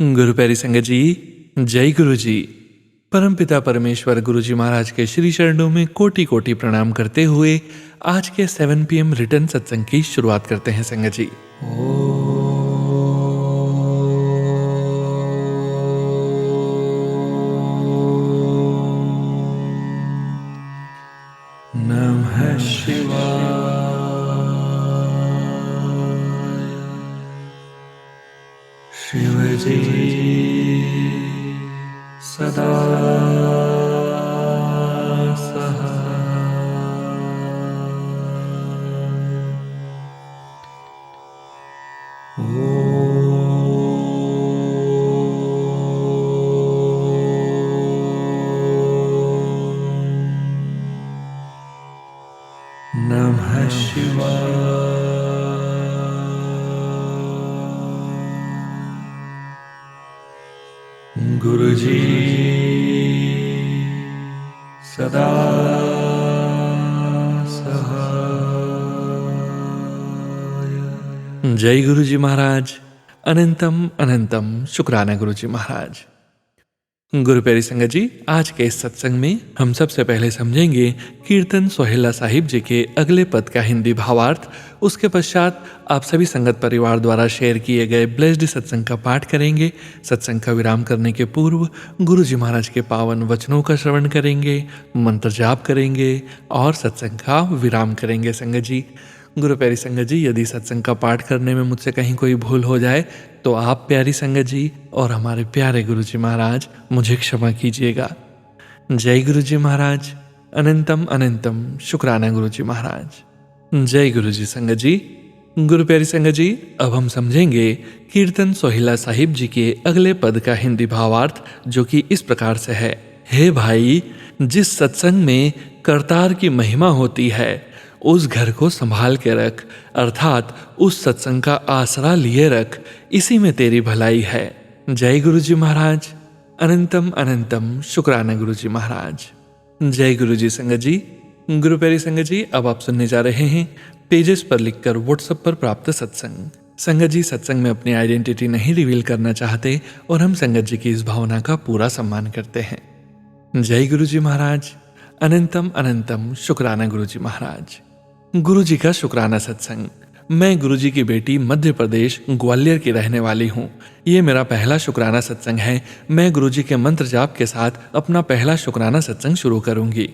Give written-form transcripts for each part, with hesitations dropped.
गुरु प्यारी संगत जी, जय गुरु जी। परमपिता परमेश्वर गुरु जी महाराज के श्री चरणों में कोटि कोटि प्रणाम करते हुए आज के 7 PM रिटर्न सत्संग की शुरुआत करते हैं संगत जी। नमः शिवाय। शिव जी सदा नमः शिवाय। गुरु जी सदा सहाय। जय गुरु जी महाराज। अनंतम अनंतम शुक्राना गुरु जी महाराज। गुरु प्यारी संगत जी, आज के इस सत्संग में हम सबसे पहले समझेंगे कीर्तन सोहेला साहिब जी के अगले पद का हिंदी भावार्थ। उसके पश्चात आप सभी संगत परिवार द्वारा शेयर किए गए ब्लेस्ड सत्संग का पाठ करेंगे। सत्संग का विराम करने के पूर्व गुरु जी महाराज के पावन वचनों का श्रवण करेंगे, मंत्र जाप करेंगे और सत्संग का विराम करेंगे संगत जी। गुरु प्यारी संगत जी, यदि सत्संग का पाठ करने में मुझसे कहीं कोई भूल हो जाए तो आप प्यारी संगत जी और हमारे प्यारे गुरु जी महाराज मुझे क्षमा कीजिएगा। जय गुरु जी महाराज। अनंतम अनंतम शुक्राना गुरु जी महाराज। जय गुरु जी संगत जी। गुरु प्यारी संगत जी, अब हम समझेंगे कीर्तन सोहेला साहिब जी के अगले पद का हिंदी भावार्थ, जो कि इस प्रकार से है। हे भाई, जिस सत्संग में करतार की महिमा होती है उस घर को संभाल के रख, अर्थात उस सत्संग का आसरा लिए रख, इसी में तेरी भलाई है। जय गुरु जी महाराज। अनंतम अनंतम शुक्राना गुरु जी महाराज। जय गुरु जी संगत जी। गुरु प्यारी संगत जी, अब आप सुनने जा रहे हैं पेजेस पर लिखकर व्हाट्सएप पर प्राप्त सत्संग। संगत जी सत्संग में अपनी आइडेंटिटी नहीं रिवील करना चाहते और हम संगत जी की इस भावना का पूरा सम्मान करते हैं। जय गुरु जी महाराज। अनंतम अनंतम शुक्राना गुरु जी महाराज। गुरु जी का शुक्राना सत्संग। मैं गुरु जी की बेटी मध्य प्रदेश ग्वालियर की रहने वाली हूँ। ये मेरा पहला शुक्राना सत्संग है। मैं गुरु जी के मंत्र जाप के साथ अपना पहला शुक्राना सत्संग शुरू करूंगी।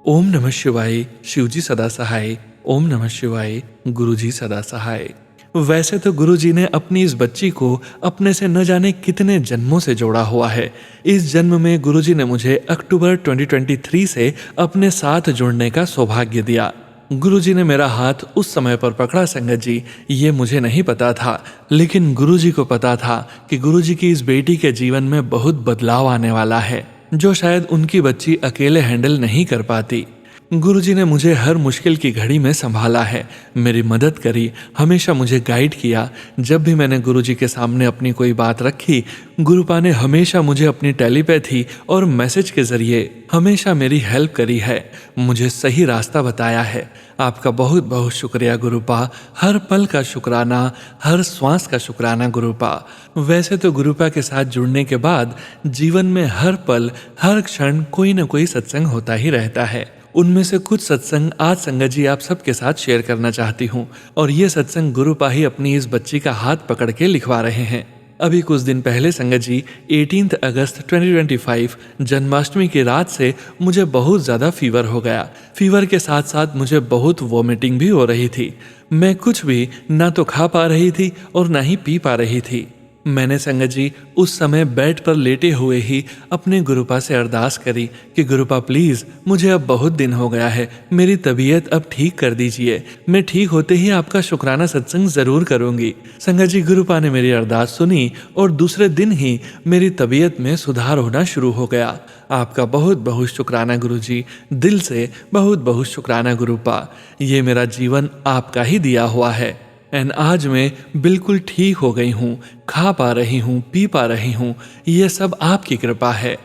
ओम नमः शिवाय। शिव जी सदा सहाय। ओम नमः शिवाय। गुरु जी सदा सहाय। वैसे तो गुरु जी ने अपनी इस बच्ची को अपने से न जाने कितने जन्मों से जोड़ा हुआ है। इस जन्म में गुरु जी ने मुझे अक्टूबर 2023 से अपने साथ जुड़ने का सौभाग्य दिया। गुरु जी ने मेरा हाथ उस समय पर पकड़ा संगत जी, ये मुझे नहीं पता था, लेकिन गुरु जी को पता था कि गुरु जी की इस बेटी के जीवन में बहुत बदलाव आने वाला है, जो शायद उनकी बच्ची अकेले हैंडल नहीं कर पाती। गुरु जी ने मुझे हर मुश्किल की घड़ी में संभाला है, मेरी मदद करी, हमेशा मुझे गाइड किया। जब भी मैंने गुरु जी के सामने अपनी कोई बात रखी, गुरुपा ने हमेशा मुझे अपनी टेलीपैथी और मैसेज के जरिए हमेशा मेरी हेल्प करी है, मुझे सही रास्ता बताया है। आपका बहुत बहुत शुक्रिया गुरुपा। हर पल का शुक्राना, हर श्वास का शुक्राना गुरुपा। वैसे तो गुरुपा के साथ जुड़ने के बाद जीवन में हर पल हर क्षण कोई न कोई सत्संग होता ही रहता है। उनमें से कुछ सत्संग आज संगत जी आप सबके साथ शेयर करना चाहती हूँ, और ये सत्संग गुरुपा ही अपनी इस बच्ची का हाथ पकड़ के लिखवा रहे हैं। अभी कुछ दिन पहले संगत जी 18 अगस्त 2025 जन्माष्टमी की रात से मुझे बहुत ज़्यादा फीवर हो गया। फीवर के साथ साथ मुझे बहुत वॉमिटिंग भी हो रही थी। मैं कुछ भी ना तो खा पा रही थी और ना ही पी पा रही थी। मैंने संगत जी उस समय बेड पर लेटे हुए ही अपने गुरुपा से अरदास करी कि गुरुपा प्लीज़, मुझे अब बहुत दिन हो गया है, मेरी तबीयत अब ठीक कर दीजिए। मैं ठीक होते ही आपका शुक्राना सत्संग ज़रूर करूँगी। संगत जी गुरुपा ने मेरी अरदास सुनी और दूसरे दिन ही मेरी तबीयत में सुधार होना शुरू हो गया। आपका बहुत बहुत शुक्राना गुरु जी, दिल से बहुत बहुत शुक्राना गुरुपा। ये मेरा जीवन आपका ही दिया हुआ है एंड आज मैं बिल्कुल ठीक हो गई हूँ, खा पा रही हूँ, पी पा रही हूँ। ये सब आपकी कृपा है।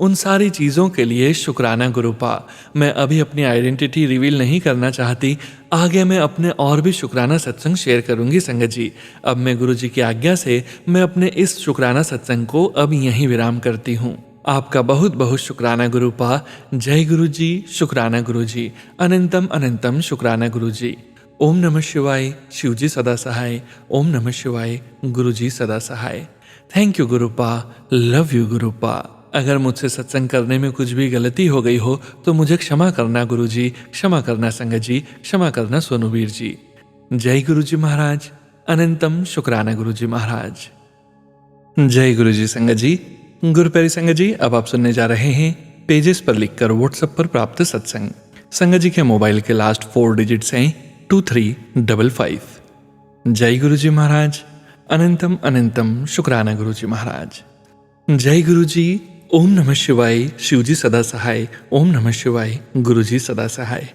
उन सारी चीज़ों के लिए शुक्राना गुरुपा। मैं अभी अपनी आइडेंटिटी रिवील नहीं करना चाहती, आगे मैं अपने और भी शुक्राना सत्संग शेयर करूंगी संगत जी। अब मैं गुरु जी की आज्ञा से मैं अपने इस शुक्राना सत्संग को अब यहीं विराम करती हूँ। आपका बहुत बहुत शुक्राना गुरुपा। जय गुरु जी, शुक्राना गुरु जी, अनंतम अनंतम शुक्राना गुरु जी। ओम नमः शिवाय। शिव जी सदा सहाय। ओम नमः शिवाय। गुरु जी सदा सहाय। Thank you Gurupa, love you Gurupa. अगर मुझसे सत्संग करने में कुछ भी गलती हो गई हो तो मुझे क्षमा करना गुरु जी, क्षमा करना संगत जी, क्षमा करना सोनूवीर जी। जय गुरु जी महाराज। अनंतम शुक्राना गुरु जी महाराज। जय गुरु जी संगत जी। गुरु प्यारी संगत जी, अब आप सुनने जा रहे हैं पेजेस पर लिखकर व्हाट्सएप पर प्राप्त सत्संग। संगत जी के मोबाइल के लास्ट 4 डिजिट्स हैं 2355। जय गुरु जी महाराज। अनंतम अनंतम शुक्राना गुरु जी महाराज। जय गुरु जी। ओम नमः शिवाय। शिव जी सदा सहाय। ओम नमः शिवाय। गुरु जी सदा सहाय।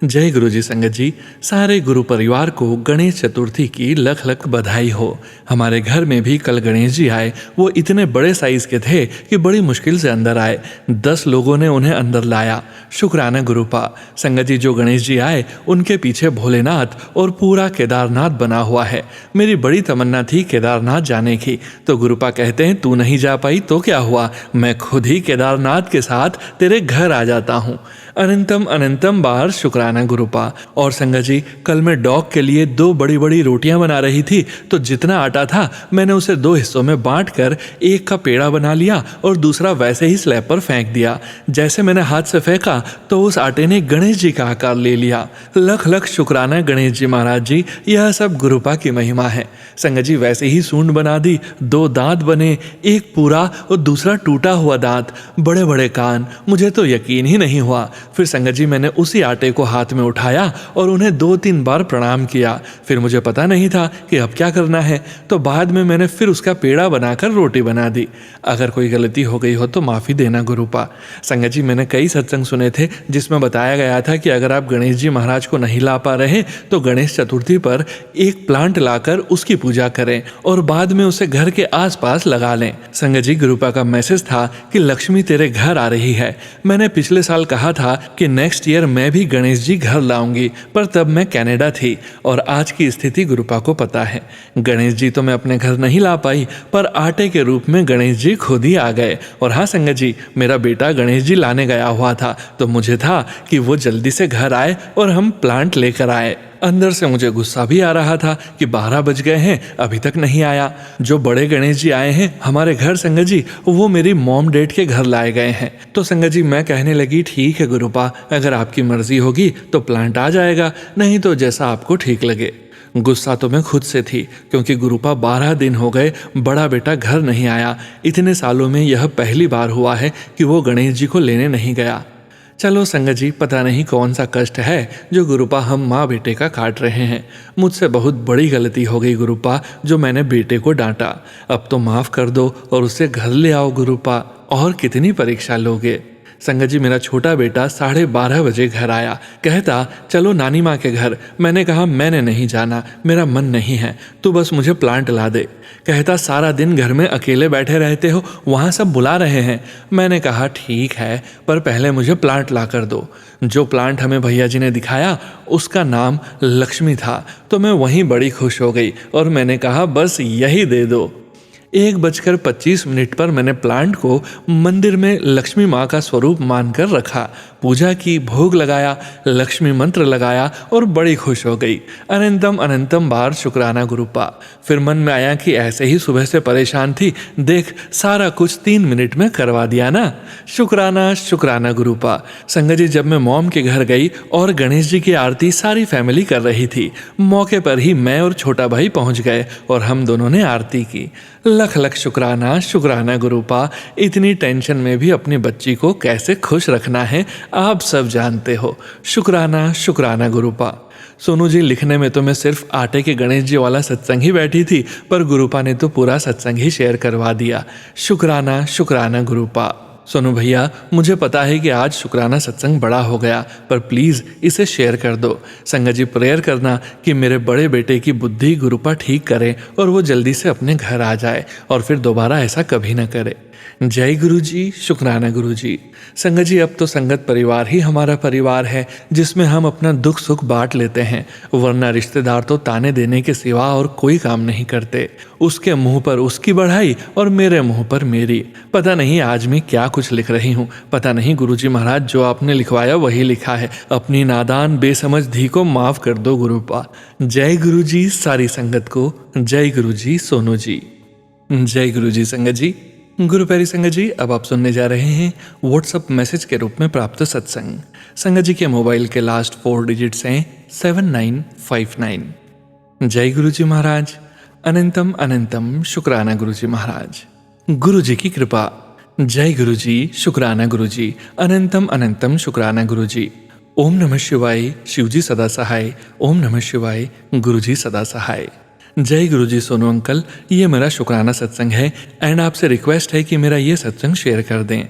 जय गुरु जी संगत जी। सारे गुरु परिवार को गणेश चतुर्थी की लख लख बधाई हो। हमारे घर में भी कल गणेश जी आए। वो इतने बड़े साइज के थे कि बड़ी मुश्किल से अंदर आए। 10 लोगों ने उन्हें अंदर लाया। शुक्राना गुरुपा। संगत जी, जो गणेश जी आए उनके पीछे भोलेनाथ और पूरा केदारनाथ बना हुआ है। मेरी बड़ी तमन्ना थी केदारनाथ जाने की, तो गुरुपा कहते हैं तू नहीं जा पाई तो क्या हुआ, मैं खुद ही केदारनाथ के साथ तेरे घर आ जाता हूँ। अनंतम अनंतम बार शुक्राना गुरुपा। और संगत जी, कल मैं डॉग के लिए 2 बड़ी बड़ी रोटियां बना रही थी, तो जितना आटा था मैंने उसे 2 हिस्सों में बांटकर एक का पेड़ा बना लिया और दूसरा वैसे ही स्लैब पर फेंक दिया। जैसे मैंने हाथ से फेंका तो उस आटे ने गणेश जी का आकार ले लिया। लख लख शुक्राना गणेश जी महाराज जी, यह सब गुरुपा की महिमा है। संगत जी, वैसे ही सूंड बना दी, 2 दांत बने, एक पूरा और दूसरा टूटा हुआ दांत, बड़े बड़े कान। मुझे तो यकीन ही नहीं हुआ। फिर संगत जी, मैंने उसी आटे को हाथ में उठाया और उन्हें 2-3 बार प्रणाम किया। फिर मुझे पता नहीं था कि अब क्या करना है, तो बाद में मैंने फिर उसका पेड़ा बनाकर रोटी बना दी। अगर कोई गलती हो गई हो तो माफ़ी देना गुरुपा। संगत जी, मैंने कई सत्संग सुने थे जिसमें बताया गया था कि अगर आप गणेश जी महाराज को नहीं ला पा रहे तो गणेश चतुर्थी पर एक प्लांट लाकर उसकी पूजा करें और बाद में उसे घर के आसपास लगा लें। संगत जी, गुरुपा का मैसेज था कि लक्ष्मी तेरे घर आ रही है। मैंने पिछले साल कहा था कि नेक्स्ट ईयर मैं भी गणेश जी घर लाऊंगी, पर तब मैं कनाडा थी और आज की स्थिति गुरुपा को पता है। गणेश जी तो मैं अपने घर नहीं ला पाई, पर आटे के रूप में गणेश जी खुद ही आ गए। और हाँ संगत जी, मेरा बेटा गणेश जी लाने गया हुआ था, तो मुझे था कि वो जल्दी से घर आए और हम प्लांट लेकर आए। अंदर से मुझे गुस्सा भी आ रहा था कि 12 बज गए हैं, अभी तक नहीं आया। जो बड़े गणेश जी आए हैं हमारे घर संगत जी, वो मेरी मॉम डैड के घर लाए गए हैं। तो संगत जी, मैं कहने लगी ठीक है गुरुपा, अगर आपकी मर्जी होगी तो प्लांट आ जाएगा, नहीं तो जैसा आपको ठीक लगे। गुस्सा तो मैं खुद से थी, क्योंकि गुरुपा 12 दिन हो गए बड़ा बेटा घर नहीं आया। इतने सालों में यह पहली बार हुआ है कि वो गणेश जी को लेने नहीं गया। चलो संगत जी, पता नहीं कौन सा कष्ट है जो गुरुपा हम माँ बेटे का काट रहे हैं। मुझसे बहुत बड़ी गलती हो गई गुरुपा, जो मैंने बेटे को डांटा। अब तो माफ़ कर दो और उसे घर ले आओ गुरुपा। और कितनी परीक्षा लोगे। संगत जी, मेरा छोटा बेटा 12:30 बजे घर आया, कहता चलो नानी माँ के घर। मैंने कहा मैंने नहीं जाना, मेरा मन नहीं है, तू बस मुझे प्लांट ला दे। कहता सारा दिन घर में अकेले बैठे रहते हो, वहाँ सब बुला रहे हैं। मैंने कहा ठीक है, पर पहले मुझे प्लांट ला कर दो। जो प्लांट हमें भैया जी ने दिखाया उसका नाम लक्ष्मी था, तो मैं वहीं बड़ी खुश हो गई और मैंने कहा बस यही दे दो। 1:25 पर मैंने प्लांट को मंदिर में लक्ष्मी माँ का स्वरूप मानकर रखा, पूजा की, भोग लगाया, लक्ष्मी मंत्र लगाया और बड़ी खुश हो गई। अनंतम अनंतम बार शुक्राना गुरुपा। फिर मन में आया कि ऐसे ही सुबह से परेशान थी, देख सारा कुछ 3 मिनट में करवा दिया ना। शुक्राना शुक्राना गुरुपा। संगत जी, जब मैं मॉम के घर गई और गणेश जी की आरती सारी फैमिली कर रही थी, मौके पर ही मैं और छोटा भाई पहुंच गए और हम दोनों ने आरती की। लख लख शुक्राना शुक्राना गुरुपा। इतनी टेंशन में भी अपनी बच्ची को कैसे खुश रखना है आप सब जानते हो। शुक्राना शुक्राना गुरुपा। सोनू जी, लिखने में तो मैं सिर्फ आटे के गणेश जी वाला सत्संग ही बैठी थी, पर गुरुपा ने तो पूरा सत्संग ही शेयर करवा दिया। शुक्राना शुक्राना गुरुपा। सोनू भैया, मुझे पता है कि आज शुक्राना सत्संग बड़ा हो गया, पर प्लीज़ इसे शेयर कर दो। संगत जी प्रेयर करना कि मेरे बड़े बेटे की बुद्धि गुरुपा ठीक करे और वो जल्दी से अपने घर आ जाए और फिर दोबारा ऐसा कभी न करे। जय गुरु जी, शुक्राना गुरु जी। संगत जी, अब तो संगत परिवार ही हमारा परिवार है, जिसमें हम अपना दुख सुख बांट लेते हैं, वरना रिश्तेदार तो ताने देने के सिवा और कोई काम नहीं करते। उसके मुंह पर उसकी बढ़ाई और मेरे मुंह पर मेरी। पता नहीं आज मैं क्या कुछ लिख रही हूँ, पता नहीं गुरुजी महाराज जो आपने लिखवाया वही लिखा है। अपनी नादान बेसमझ धी को माफ कर दो गुरुपा। जय गुरु जी सारी संगत को। जय गुरु जी सोनू जी। जय गुरु जी संगत जी। गुरु प्यारी संगत जी, अब आप सुनने जा रहे हैं व्हाट्सएप मैसेज के रूप में प्राप्त सत्संग। संगत जी के मोबाइल के लास्ट 4 डिजिट्स हैं 7959। जय गुरु जी महाराज। अनंतम अनंतम शुक्राना गुरु जी महाराज। गुरु जी की कृपा। जय गुरु जी, शुक्राना गुरु जी। अनंतम अनंतम शुक्राना गुरु जी। ओम नमः शिवाय, शिव जी सदा सहाय। ओम नमः शिवाय, गुरु जी सदा सहाय। जय गुरु जी सोनू अंकल, ये मेरा शुक्राना सत्संग है एंड आपसे रिक्वेस्ट है कि मेरा ये सत्संग शेयर कर दें।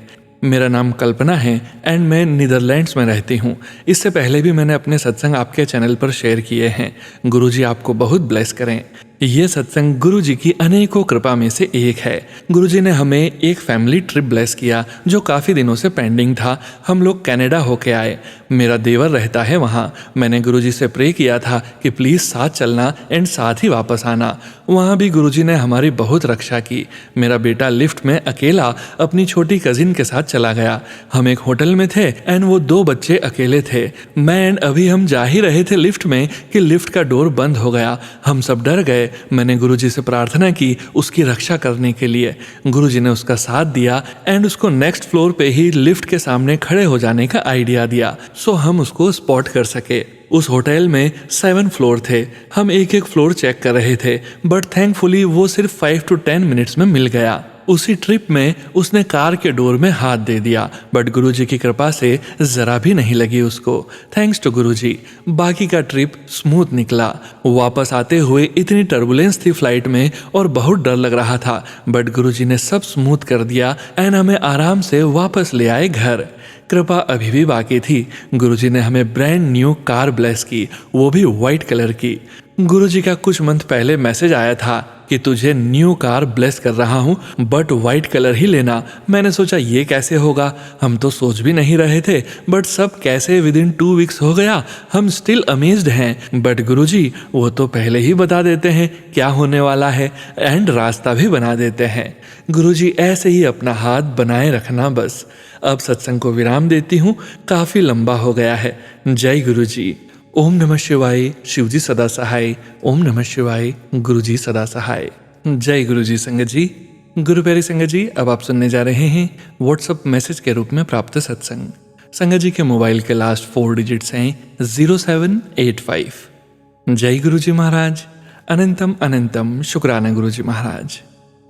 मेरा नाम कल्पना है एंड मैं नीदरलैंड्स में रहती हूँ। इससे पहले भी मैंने अपने सत्संग आपके चैनल पर शेयर किए हैं। गुरु जी आपको बहुत ब्लेस करें। ये सत्संग गुरु जी की अनेकों कृपा में से एक है। गुरु जी ने हमें एक फैमिली ट्रिप ब्लेस किया जो काफ़ी दिनों से पेंडिंग था। हम लोग कनाडा होके आए। मेरा देवर रहता है वहाँ। मैंने गुरु जी से प्रे किया था कि प्लीज़ साथ चलना एंड साथ ही वापस आना। वहाँ भी गुरु जी ने हमारी बहुत रक्षा की। मेरा बेटा लिफ्ट में अकेला अपनी छोटी कजिन के साथ चला गया। हम एक होटल में थे एंड वो 2 बच्चे अकेले थे। मैं एंड अभी हम जा ही रहे थे लिफ्ट में कि लिफ्ट का डोर बंद हो गया। हम सब डर गए। मैंने गुरुजी से प्रार्थना की उसकी रक्षा करने के लिए। गुरुजी ने उसका साथ दिया एंड उसको नेक्स्ट फ्लोर पे ही लिफ्ट के सामने खड़े हो जाने का आइडिया दिया, सो हम उसको स्पॉट कर सके। उस होटल में 7 फ्लोर थे। हम एक एक फ्लोर चेक कर रहे थे, बट थैंकफुली वो सिर्फ 5 to 10 मिनट्स में मिल गया। उसी ट्रिप में उसने कार के डोर में हाथ दे दिया, बट गुरुजी की कृपा से जरा भी नहीं लगी उसको। थैंक्स टू गुरुजी। बाकी का ट्रिप स्मूथ निकला। वापस आते हुए इतनी टर्बुलेंस थी फ्लाइट में और बहुत डर लग रहा था, बट गुरुजी ने सब स्मूथ कर दिया एंड हमें आराम से वापस ले आए घर। कृपा अभी भी बाकी थी। गुरुजी ने हमें ब्रांड न्यू कार ब्लेस की, वो भी वाइट कलर की। गुरुजी का कुछ मंथ पहले मैसेज आया था कि तुझे न्यू कार ब्लेस कर रहा हूँ बट वाइट कलर ही लेना। मैंने सोचा ये कैसे होगा, हम तो सोच भी नहीं रहे थे, बट सब कैसे विदिन 2 वीक्स हो गया। हम स्टिल अमेज्ड हैं। बट गुरुजी वो तो पहले ही बता देते हैं क्या होने वाला है एंड रास्ता भी बना देते हैं। गुरुजी ऐसे ही अपना हाथ बनाए रखना बस। अब सत्संग को विराम देती हूँ, काफी लंबा हो गया है। जय गुरुजी। ओम नमः शिवाय, शिव जी सदा सहाय। ओम नमः शिवाय, गुरु जी सदा सहाय। जय गुरु जी संगत जी। गुरु प्यारी संगत जी, अब आप सुनने जा रहे हैं व्हाट्सएप मैसेज के रूप में प्राप्त सत्संग। संगत जी के मोबाइल के लास्ट 4 डिजिट्स हैं 0785। जय गुरु जी महाराज। अनंतम अनंतम शुक्राना गुरु जी महाराज।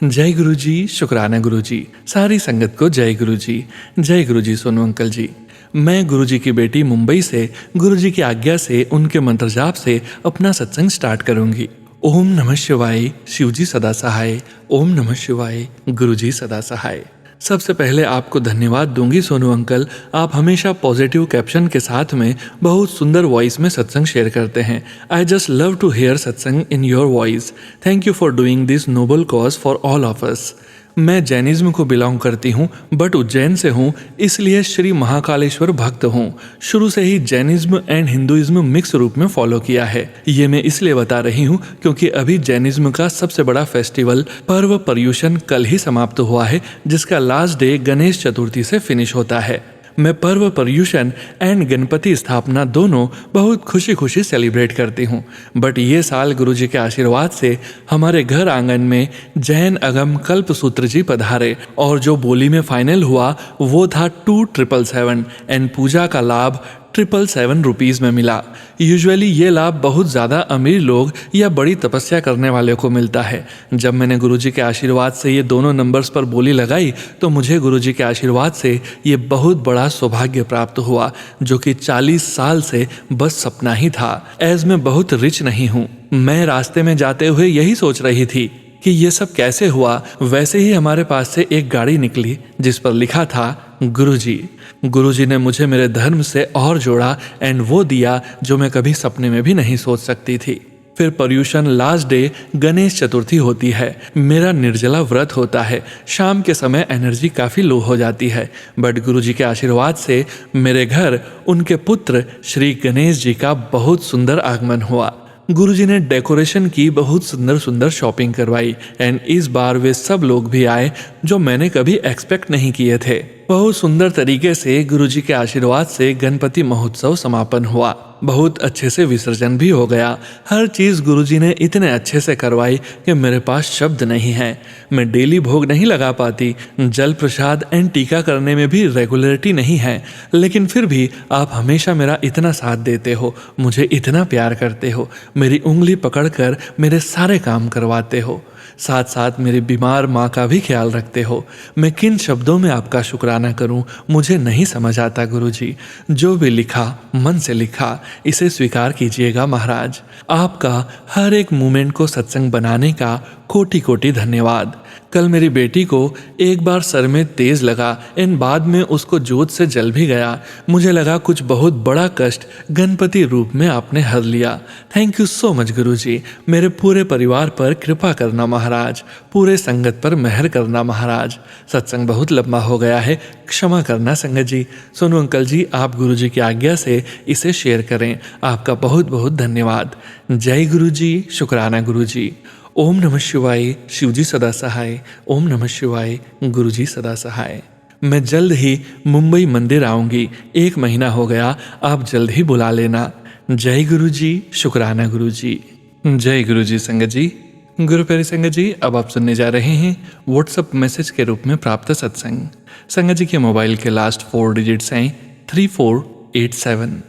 जय गुरु जी, शुक्राना गुरु जी। सारी संगत को जय गुरु जी। जय गुरु जी सोनू अंकल जी। मैं गुरुजी की बेटी मुंबई से गुरुजी की आज्ञा से उनके मंत्र जाप से अपना सत्संग स्टार्ट करूंगी। ओम नमः शिवाय, शिव जी सदा सहाय। ओम नमः शिवाय, गुरुजी सदा सहाय। सबसे पहले आपको धन्यवाद दूंगी सोनू अंकल। आप हमेशा पॉजिटिव कैप्शन के साथ में बहुत सुंदर वॉइस में सत्संग शेयर करते हैं। I just love to hear satsang in your voice. Thank you for doing this noble cause for all of us. मैं जैनिज्म को बिलोंग करती हूँ बट उज्जैन से हूँ, इसलिए श्री महाकालेश्वर भक्त हूँ। शुरू से ही जैनिज्म एंड हिंदुइज्म मिक्स रूप में फॉलो किया है। ये मैं इसलिए बता रही हूँ क्योंकि अभी जैनिज्म का सबसे बड़ा फेस्टिवल पर्व पर्युषण कल ही समाप्त हुआ है, जिसका लास्ट डे गणेश चतुर्थी से फिनिश होता है। मैं पर्व पर्युषण एंड गणपति स्थापना दोनों बहुत खुशी खुशी सेलिब्रेट करती हूँ। बट ये साल गुरुजी के आशीर्वाद से हमारे घर आंगन में जैन अगम कल्पसूत्र जी पधारे और जो बोली में फाइनल हुआ वो था 2777 एंड पूजा का लाभ 777 रुपीज़ में मिला। यूजुअली ये लाभ बहुत ज़्यादा अमीर लोग या बड़ी तपस्या करने वाले को मिलता है। जब मैंने गुरुजी के आशीर्वाद से ये दोनों नंबर्स पर बोली लगाई तो मुझे गुरुजी के आशीर्वाद से ये बहुत बड़ा सौभाग्य प्राप्त हुआ, जो कि 40 साल से बस सपना ही था। एज मैं बहुत रिच नहीं हूँ। मैं रास्ते में जाते हुए यही सोच रही थी कि ये सब कैसे हुआ, वैसे ही हमारे पास से एक गाड़ी निकली जिस पर लिखा था गुरुजी। गुरुजी ने मुझे मेरे धर्म से और जोड़ा एंड वो दिया जो मैं कभी सपने में भी नहीं सोच सकती थी। फिर पर्यूषण लास्ट डे गणेश चतुर्थी होती है। मेरा निर्जला व्रत होता है। शाम के समय एनर्जी काफ़ी लो हो जाती है, बट गुरुजी के आशीर्वाद से मेरे घर उनके पुत्र श्री गणेश जी का बहुत सुंदर आगमन हुआ। गुरुजी ने डेकोरेशन की, बहुत सुंदर सुंदर शॉपिंग करवाई एंड इस बार वे सब लोग भी आए जो मैंने कभी एक्सपेक्ट नहीं किए थे। बहुत सुंदर तरीके से गुरुजी के आशीर्वाद से गणपति महोत्सव समापन हुआ। बहुत अच्छे से विसर्जन भी हो गया। हर चीज़ गुरुजी ने इतने अच्छे से करवाई कि मेरे पास शब्द नहीं है। मैं डेली भोग नहीं लगा पाती, जल प्रसाद एंड टीका करने में भी रेगुलरिटी नहीं है, लेकिन फिर भी आप हमेशा मेरा इतना साथ देते हो, मुझे इतना प्यार करते हो, मेरी उंगली पकड़कर मेरे सारे काम करवाते हो, साथ साथ मेरी बीमार माँ का भी ख्याल रखते हो। मैं किन शब्दों में आपका शुक्राना करूं, मुझे नहीं समझ आता गुरुजी। जो भी लिखा मन से लिखा, इसे स्वीकार कीजिएगा महाराज। आपका हर एक मोमेंट को सत्संग बनाने का कोटि कोटि धन्यवाद। कल मेरी बेटी को एक बार सर में तेज लगा एंड बाद में उसको जोत से जल भी गया। मुझे लगा कुछ बहुत बड़ा कष्ट गणपति रूप में आपने हर लिया। थैंक यू सो मच गुरुजी। मेरे पूरे परिवार पर कृपा करना महाराज, पूरे संगत पर मेहर करना महाराज। सत्संग बहुत लंबा हो गया है, क्षमा करना संगत जी। सोनू अंकल जी, आप गुरुजी की आज्ञा से इसे शेयर करें। आपका बहुत बहुत धन्यवाद। जय गुरुजी, शुक्राना गुरुजी। ओम नमः शिवाय, शिवजी सदा सहाय। ओम नमः शिवाय, गुरुजी सदा सहाय। मैं जल्द ही मुंबई मंदिर आऊंगी, 1 महीना हो गया, आप जल्द ही बुला लेना। जय गुरुजी, शुक्राना गुरुजी। जय गुरुजी संगत जी। गुरु प्यारी संगत जी, अब आप सुनने जा रहे हैं व्हाट्सएप मैसेज के रूप में प्राप्त सत्संग। संगत जी के मोबाइल के लास्ट 4 डिजिट्स हैं 3487।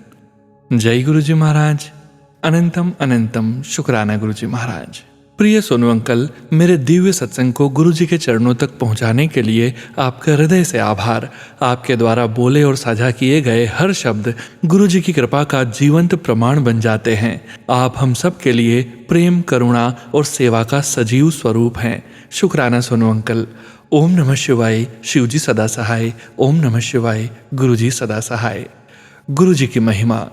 जय गुरुजी महाराज। अनंतम अनंतम शुक्राना गुरुजी महाराज। प्रिय सोनू अंकल, मेरे दिव्य सत्संग को गुरुजी के चरणों तक पहुंचाने के लिए आपका हृदय से आभार। आपके द्वारा बोले और साझा किए गए हर शब्द गुरुजी की कृपा का जीवंत प्रमाण बन जाते हैं। आप हम सब के लिए प्रेम, करुणा और सेवा का सजीव स्वरूप हैं। शुक्राना सोनू अंकल। ओम नमः शिवाय, शिवजी सदा सहाय। ओम नमः शिवाय, गुरुजी सदा सहाय। गुरुजी की महिमा।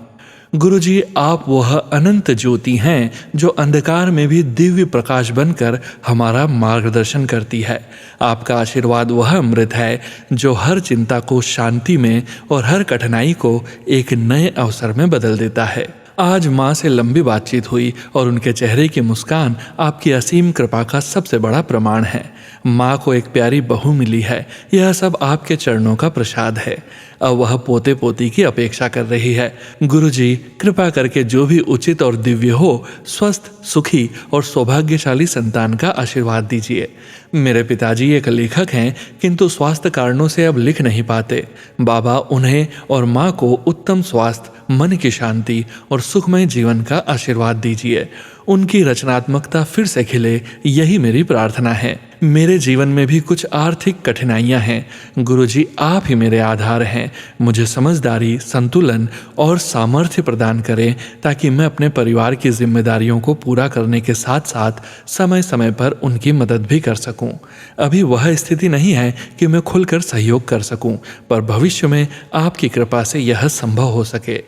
गुरुजी, आप वह अनंत ज्योति हैं जो अंधकार में भी दिव्य प्रकाश बनकर हमारा मार्गदर्शन करती है। आपका आशीर्वाद वह अमृत है जो हर चिंता को शांति में और हर कठिनाई को एक नए अवसर में बदल देता है। आज माँ से लंबी बातचीत हुई और उनके चेहरे की मुस्कान आपकी असीम कृपा का सबसे बड़ा प्रमाण है। माँ को एक प्यारी बहू मिली है, यह सब आपके चरणों का प्रसाद है। अब वह पोते पोती की अपेक्षा कर रही है। गुरुजी, कृपा करके जो भी उचित और दिव्य हो, स्वस्थ, सुखी और सौभाग्यशाली संतान का आशीर्वाद दीजिए। मेरे पिताजी एक लेखक हैं, किंतु स्वास्थ्य कारणों से अब लिख नहीं पाते। बाबा उन्हें और माँ को उत्तम स्वास्थ्य, मन की शांति और सुखमय जीवन का आशीर्वाद दीजिए। उनकी रचनात्मकता फिर से खिले, यही मेरी प्रार्थना है। मेरे जीवन में भी कुछ आर्थिक कठिनाइयां हैं। गुरुजी, आप ही मेरे आधार हैं। मुझे समझदारी, संतुलन और सामर्थ्य प्रदान करें ताकि मैं अपने परिवार की जिम्मेदारियों को पूरा करने के साथ साथ समय समय पर उनकी मदद भी कर सकूं। अभी वह स्थिति नहीं है कि मैं खुलकर सहयोग कर सकूं, पर भविष्य में आपकी कृपा से यह संभव हो सके।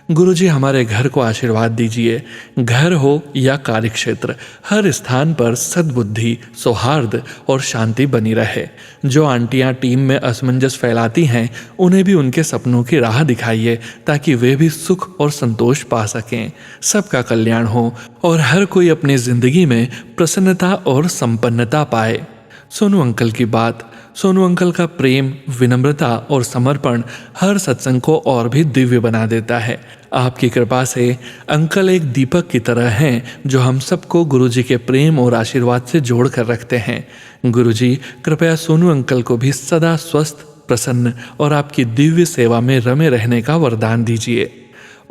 गुरुजी, हमारे घर को आशीर्वाद दीजिए। घर हो या कार्यक्षेत्र, हर स्थान पर सद्बुद्धि, सौहार्द और शांति बनी रहे। जो आंटियां टीम में असमंजस फैलाती हैं, उन्हें भी उनके सपनों की राह दिखाइए ताकि वे भी सुख और संतोष पा सकें। सबका कल्याण हो और हर कोई अपनी जिंदगी में प्रसन्नता और संपन्नता पाए। सोनू अंकल की बात। सोनू अंकल का प्रेम, विनम्रता और समर्पण हर सत्संग को और भी दिव्य बना देता है। आपकी कृपा से अंकल एक दीपक की तरह हैं जो हम सबको गुरुजी के प्रेम और आशीर्वाद से जोड़ कर रखते हैं। गुरुजी, कृपया सोनू अंकल को भी सदा स्वस्थ, प्रसन्न और आपकी दिव्य सेवा में रमे रहने का वरदान दीजिए।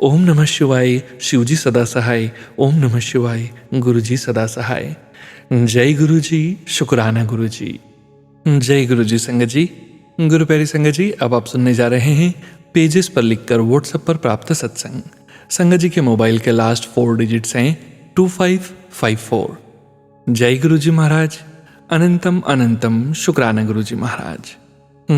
ओम नमः शिवाय, शिवजी सदा सहाय। ओम नमः शिवाय, गुरुजी सदा सहाय। जय गुरुजी, शुक्राना गुरुजी। जय गुरुजी संगत जी। गुरु प्यारी संगत जी, अब आप सुनने जा रहे हैं पेजेस पर लिखकर व्हाट्सएप पर प्राप्त सत्संग। संगत जी के मोबाइल के लास्ट 4 डिजिट्स हैं 2554। जय गुरु जी महाराज। अनंतम अनंतम शुक्राना गुरु जी महाराज।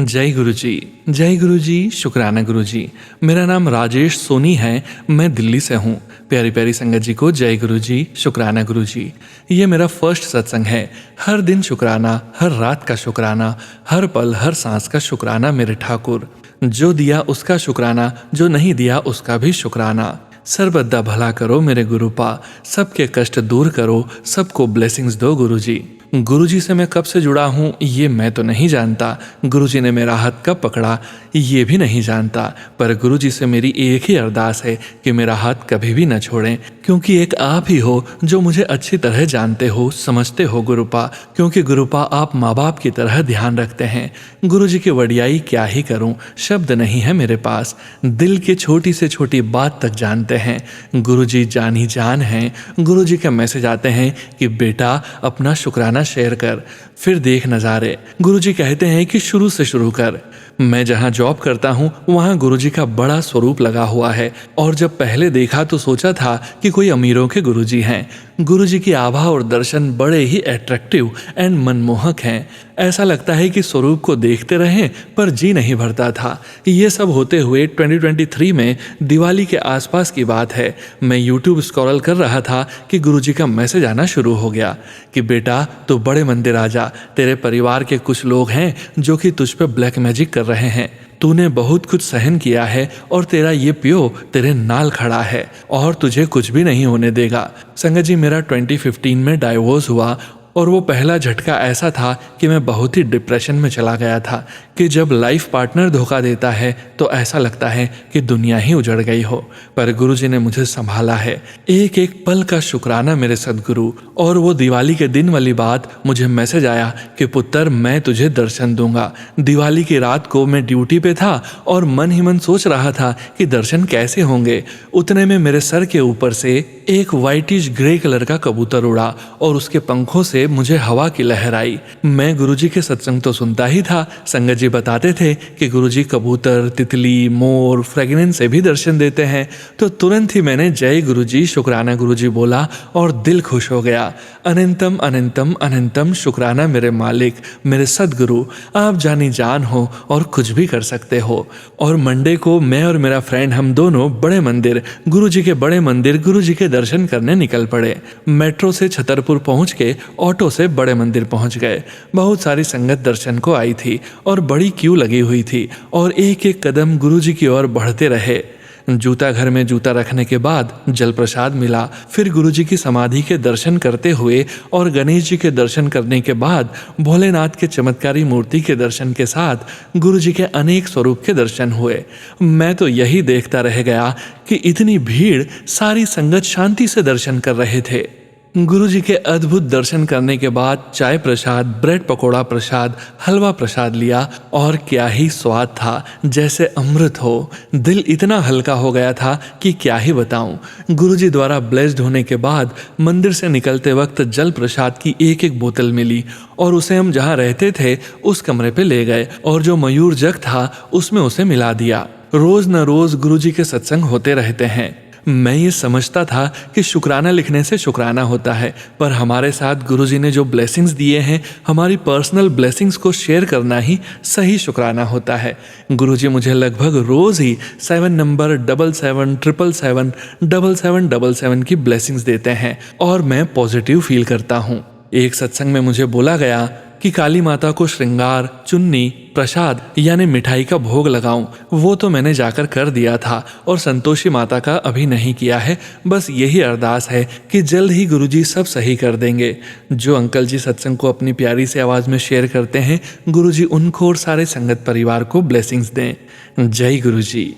जय गुरु जी, जय गुरु जी, शुक्राना गुरु जी। मेरा नाम राजेश सोनी है, मैं दिल्ली से हूँ। प्यारी प्यारी संगत जी को जय गुरु जी, शुक्राना गुरु जी। ये मेरा फर्स्ट सत्संग है। हर दिन शुक्राना, हर रात का शुक्राना, हर पल हर सांस का शुक्राना मेरे ठाकुर। जो दिया उसका शुक्राना, जो नहीं दिया उसका भी शुक्राना। सर्वदा भला करो मेरे गुरुपा, सबके कष्ट दूर करो, सबको ब्लेसिंग्स दो गुरु जी। गुरुजी से मैं कब से जुड़ा हूँ ये मैं तो नहीं जानता, गुरुजी ने मेरा हाथ कब पकड़ा ये भी नहीं जानता, पर गुरुजी से मेरी एक ही अरदास है कि मेरा हाथ कभी भी न छोड़ें, क्योंकि एक आप ही हो जो मुझे अच्छी तरह जानते हो, समझते हो गुरुपा। क्योंकि गुरुपा आप माँ बाप की तरह ध्यान रखते हैं। गुरुजी की वडियाई क्या ही करूँ, शब्द नहीं है मेरे पास। दिल की छोटी से छोटी बात तक जानते हैं। गुरुजी जान ही जान हैं। गुरुजी का मैसेज आते हैं कि बेटा अपना शुक्राना शेयर कर, फिर देख नज़ारे। गुरुजी कहते हैं कि शुरू से शुरू कर। मैं जहाँ जॉब करता हूँ वहाँ गुरुजी का बड़ा स्वरूप लगा हुआ है, और जब पहले देखा तो सोचा था कि कोई अमीरों के गुरुजी हैं। गुरुजी की आभा और दर्शन बड़े ही अट्रैक्टिव एंड मनमोहक हैं। ऐसा लगता है कि स्वरूप को देखते रहें पर जी नहीं भरता था। ये सब होते हुए 2023 में दिवाली के आसपास की बात है। मैं यूट्यूब स्क्रॉल कर रहा था कि गुरुजी का मैसेज आना शुरू हो गया कि बेटा तो बड़े मंदिर आ जा, तेरे परिवार के कुछ लोग हैं जो कि तुझ पे ब्लैक मैजिक कर रहे हैं। तूने बहुत कुछ सहन किया है और तेरा ये प्यो तेरे नाल खड़ा है और तुझे कुछ भी नहीं होने देगा। संगत जी, मेरा 2015 में डाइवोर्स हुआ और वो पहला झटका ऐसा था कि मैं बहुत ही डिप्रेशन में चला गया था कि जब लाइफ पार्टनर धोखा देता है तो ऐसा लगता है कि दुनिया ही उजड़ गई हो। पर गुरुजी ने मुझे संभाला है। एक एक पल का शुक्राना मेरे सदगुरु। और वो दिवाली के दिन वाली बात, मुझे मैसेज आया कि पुत्र मैं तुझे दर्शन दूंगा। दिवाली की रात को मैं ड्यूटी पे था और मन ही मन सोच रहा था कि दर्शन कैसे होंगे। उतने में मेरे सर के ऊपर से एक वाइटिश ग्रे कलर का कबूतर उड़ा और उसके पंखों से मुझे हवा की लहर आई। मैं गुरुजी के सत्संग तो सुनता ही था। संगत जी बताते थे कि गुरुजी कबूतर, तितली, मोर, फ्रेगनेंस से भी दर्शन देते हैं। तो तुरंत ही मैंने जय गुरुजी, शुक्राना गुरुजी बोला और दिल खुश हो गया। अनंतम अनंतम अनंतम शुक्राना मेरे मालिक, मेरे सदगुरु। आप जानी जान हो और कुछ भी कर सकते हो। और मंडे को मैं और मेरा फ्रेंड हम दोनों बड़े मंदिर, गुरुजी के बड़े मंदिर, गुरुजी के दर्शन करने निकल पड़े। मेट्रो से छतरपुर पहुंच के ऑटो से बड़े मंदिर पहुंच गए। बहुत सारी संगत दर्शन को आई थी और बड़ी क्यू लगी हुई थी और एक एक कदम गुरुजी की ओर बढ़ते रहे। जूता घर में जूता रखने के बाद जल प्रसाद मिला। फिर गुरुजी की समाधि के दर्शन करते हुए और गणेश जी के दर्शन करने के बाद भोलेनाथ के चमत्कारी मूर्ति के दर्शन के साथ गुरुजी के अनेक स्वरूप के दर्शन हुए। मैं तो यही देखता रह गया कि इतनी भीड़, सारी संगत शांति से दर्शन कर रहे थे। गुरुजी के अद्भुत दर्शन करने के बाद चाय प्रसाद, ब्रेड पकोड़ा प्रसाद, हलवा प्रसाद लिया और क्या ही स्वाद था, जैसे अमृत हो। दिल इतना हल्का हो गया था कि क्या ही बताऊं। गुरुजी द्वारा ब्लेस्ड होने के बाद मंदिर से निकलते वक्त जल प्रसाद की एक एक बोतल मिली और उसे हम जहाँ रहते थे उस कमरे पे ले गए और जो मयूर जग था उसमें उसे मिला दिया। रोज न रोज गुरुजी के सत्संग होते रहते हैं। मैं ये समझता था कि शुक्राना लिखने से शुक्राना होता है, पर हमारे साथ गुरुजी ने जो ब्लेसिंग्स दिए हैं, हमारी पर्सनल ब्लेसिंग्स को शेयर करना ही सही शुक्राना होता है। गुरुजी मुझे लगभग रोज़ ही 7 नंबर 77777777 की ब्लेसिंग्स देते हैं और मैं पॉजिटिव फील करता हूँ। एक सत्संग में मुझे बोला गया कि काली माता को श्रृंगार, चुन्नी, प्रसाद यानी मिठाई का भोग लगाऊं। वो तो मैंने जाकर कर दिया था और संतोषी माता का अभी नहीं किया है। बस यही अरदास है कि जल्द ही गुरुजी सब सही कर देंगे। जो अंकल जी सत्संग को अपनी प्यारी सी आवाज़ में शेयर करते हैं, गुरुजी उनको और सारे संगत परिवार को ब्लेसिंग्स दें। जय गुरुजी,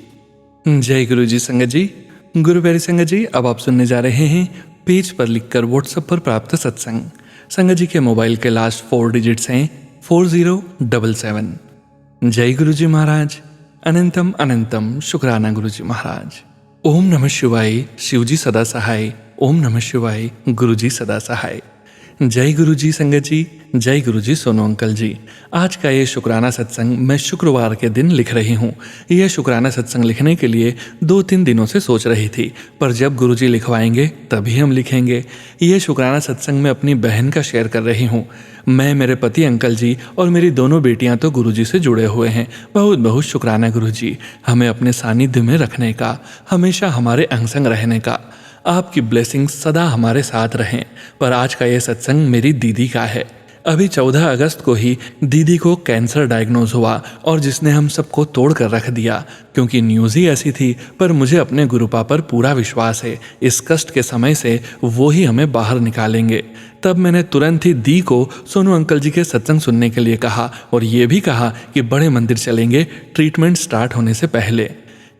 जय गुरुजी। संगत जी, गुरु प्यारी संगत जी, अब आप सुनने जा रहे हैं पेज पर लिखकर व्हाट्सएप पर प्राप्त सत्संग। संगत जी के मोबाइल के लास्ट 4 डिजिट्स हैं 4077। जय गुरुजी महाराज। अनंतम अनंतम शुक्राना गुरुजी महाराज। ओम नमः शिवाय, शिवजी सदा सहाय। ओम नमः शिवाय, गुरुजी सदा सहाय। जय गुरु जी संगत जी, जय गुरु जी सोनू अंकल जी। आज का ये शुक्राना सत्संग मैं शुक्रवार के दिन लिख रही हूँ। यह शुक्राना सत्संग लिखने के लिए 2-3 दिनों से सोच रही थी, पर जब गुरु जी लिखवाएंगे तभी हम लिखेंगे। यह शुक्राना सत्संग मैं अपनी बहन का शेयर कर रही हूँ। मैं, मेरे पति अंकल जी और मेरी दोनों बेटियां तो गुरु जी से जुड़े हुए हैं। बहुत बहुत शुक्राना गुरु जी, हमें अपने सानिध्य में रखने का, हमेशा हमारे अंग संग रहने का। आपकी ब्लेसिंग्स सदा हमारे साथ रहें। पर आज का ये सत्संग मेरी दीदी का है। अभी 14 अगस्त को ही दीदी को कैंसर डायग्नोज हुआ और जिसने हम सबको तोड़ कर रख दिया, क्योंकि न्यूज़ ही ऐसी थी। पर मुझे अपने गुरुपा पर पूरा विश्वास है, इस कष्ट के समय से वो ही हमें बाहर निकालेंगे। तब मैंने तुरंत ही दी को सोनू अंकल जी के सत्संग सुनने के लिए कहा और ये भी कहा कि बड़े मंदिर चलेंगे ट्रीटमेंट स्टार्ट होने से पहले।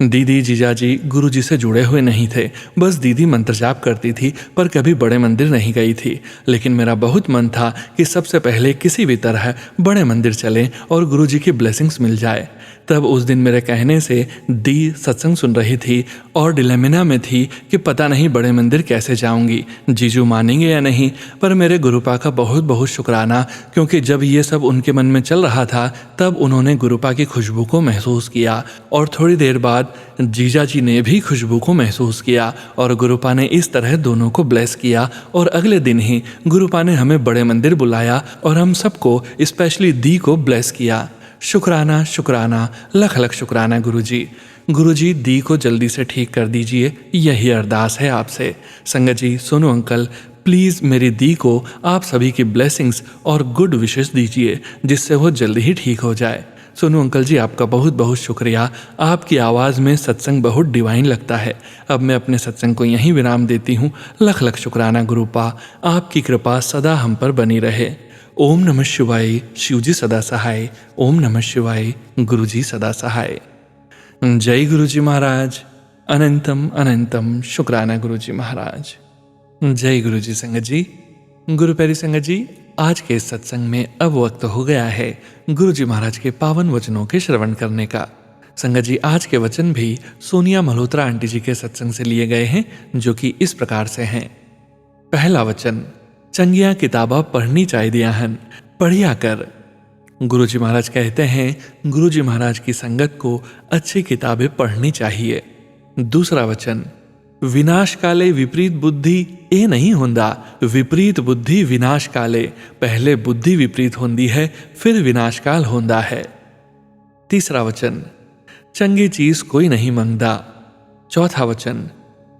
दीदी जीजाजी गुरु जी से जुड़े हुए नहीं थे, बस दीदी मंत्र जाप करती थी, पर कभी बड़े मंदिर नहीं गई थी। लेकिन मेरा बहुत मन था कि सबसे पहले किसी भी तरह बड़े मंदिर चलें और गुरु जी की ब्लेसिंग्स मिल जाए। तब उस दिन मेरे कहने से दी सत्संग सुन रही थी और डिलेमिना में थी कि पता नहीं बड़े मंदिर कैसे जाऊंगी, जीजू मानेंगे या नहीं। पर मेरे गुरुपा का बहुत बहुत शुक्राना, क्योंकि जब ये सब उनके मन में चल रहा था तब उन्होंने गुरुपा की खुशबू को महसूस किया और थोड़ी देर बाद जीजा जी ने भी खुशबू को महसूस किया और गुरुपा ने इस तरह दोनों को ब्लेस किया। और अगले दिन ही गुरुपा ने हमें बड़े मंदिर बुलाया और हम सबको, स्पेशली दी को ब्लेस किया। शुक्राना शुक्राना, लख लख शुक्राना गुरुजी। गुरुजी दी को जल्दी से ठीक कर दीजिए, यही अरदास है आपसे। संगत जी, सोनू अंकल, प्लीज़ मेरी दी को आप सभी की ब्लेसिंग्स और गुड विशेस दीजिए, जिससे वो जल्दी ही ठीक हो जाए। सोनू अंकल जी, आपका बहुत बहुत शुक्रिया। आपकी आवाज़ में सत्संग बहुत डिवाइन लगता है। अब मैं अपने सत्संग को यहीं विराम देती हूँ। लख लख शुक्राना गुरुपा, आपकी कृपा सदा हम पर बनी रहे। ओम नमः शिवाय, शिवजी सदा सहाय। ओम नमः शिवाय, गुरुजी सदा सहाय। जय गुरुजी महाराज। अनंतम अनंतम शुक्राना गुरुजी महाराज। जय गुरुजी संगत जी। गुरु प्यारी संगत जी, आज के इस सत्संग में अब वक्त हो गया है गुरुजी महाराज के पावन वचनों के श्रवण करने का। संगत जी, आज के वचन भी सोनिया मल्होत्रा आंटी जी के सत्संग से लिए गए हैं, जो कि इस प्रकार से हैं। पहला वचन, चंगिया किताबा पढ़नी चाहिए हन, पढ़िया कर। गुरुजी महाराज कहते हैं, गुरुजी महाराज की संगत को अच्छी किताबें पढ़नी चाहिए। दूसरा वचन, विनाश काले विपरीत बुद्धि ए नहीं होंदा, विपरीत बुद्धि विनाश काले। पहले बुद्धि विपरीत होंदी है, फिर विनाश काल होंदा है। तीसरा वचन, चंगी चीज कोई नहीं मंगदा। चौथा वचन,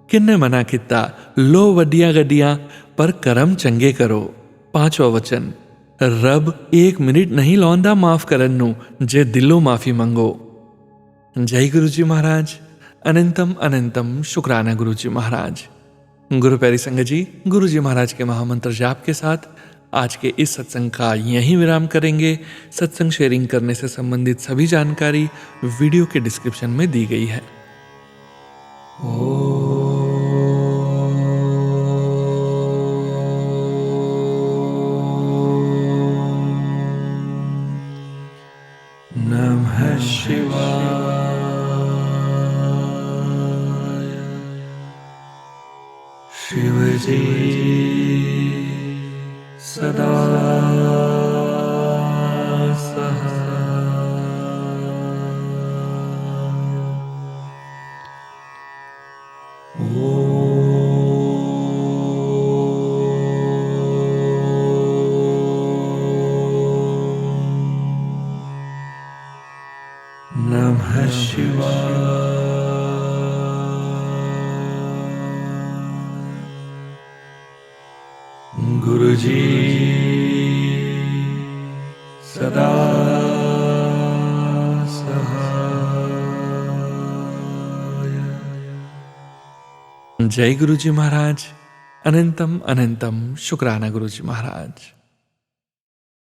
किन्ने मना किता, लो वड्डिया गड्डियां पर कर्म चंगे करो। पांचवा वचन, रब 1 मिनट नहीं लौंदा माफ करन नू, जे दिलो माफी मंगो। जय गुरुजी महाराज। अनंतम अनंतम शुक्राना गुरुजी महाराज। गुरु प्यारी संगत जी, गुरुजी महाराज के महामंत्र जाप के साथ आज के इस सत्संग का यहीं विराम करेंगे। सत्संग शेयरिंग करने से संबंधित सभी जानकारी वीडियो के डिस्क्रिप्शन में दी गई है। नमः शिवाय। शिवजी सदा सहाय। नमः शिवाय। गुरुजी सदा सहाय। जय गुरुजी महाराज। अनंतम अनंतम शुक्राना गुरुजी महाराज।